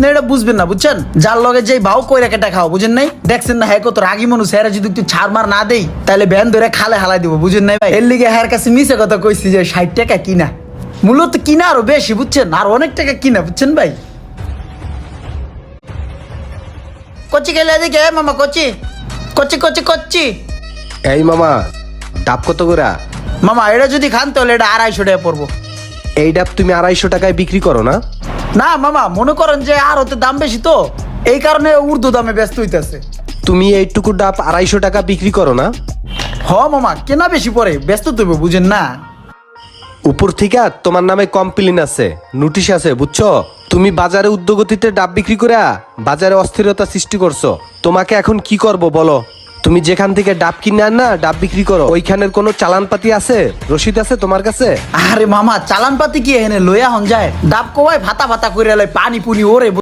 আপনি এটা বুঝবেন না বুঝছেন, যার লগে যেই ভাও কইরা কেটা খাও বুঝেন নাই, দেখছেন না হ্যাঁ কত রাগি মানুষ, হ্যাঁ যদি একটু ছাড় মার না দেই তাহলে ভ্যান ধরে খালে হালাই দিব বুঝেন নাই ভাই। এর লিগে হ্যার কাছে মিছে কথা কইছি যে 60 টাকা কিনা, মূলত কিনা আরো বেশি বুঝছেন, আর অনেক টাকা কিনা বুঝছেন ভাই। কচি খেলে এদিকে মামা, কচি কচি কচি কচি। এই মামা, ডাব কত করে? মামা এটা যদি খান তাহলে এটা 250 টাকা পড়বো। এই ডাব তুমি 250 টাকায় বিক্রি করো না? না মামা, মনে করেন যে আর হতে দাম বেশি তো, এই কারণে উর্দু দামে ব্যস্ত হইতেছে। তুমি এইটুকু ডাব 250 টাকা বিক্রি করো না? হ মামা, কেনা বেশি পড়ে, ব্যস্ত তৈব বুঝেন না। উপর থেকে তোমার নামে কমপ্লেইন আছে, নোটিশ আছে, বুঝছো? তুমি বাজারে উদ্যোগতিতে ডাব বিক্রি করে বাজারে অস্থিরতা সৃষ্টি করছো। তোমাকে এখন কি করব বলো? তুমি যেখান থেকে ডাব কিনে আন না ডাব বিক্রি করো, ওইখানের কোনো চালানপাতি আছে, রসিদ আছে তোমার কাছে? আরে মামা, চালান পাতি কি এনে লইয়া হন যায়, ডাব কোয়ায় ভাতা ভাতা করে পানি পুনি ওরে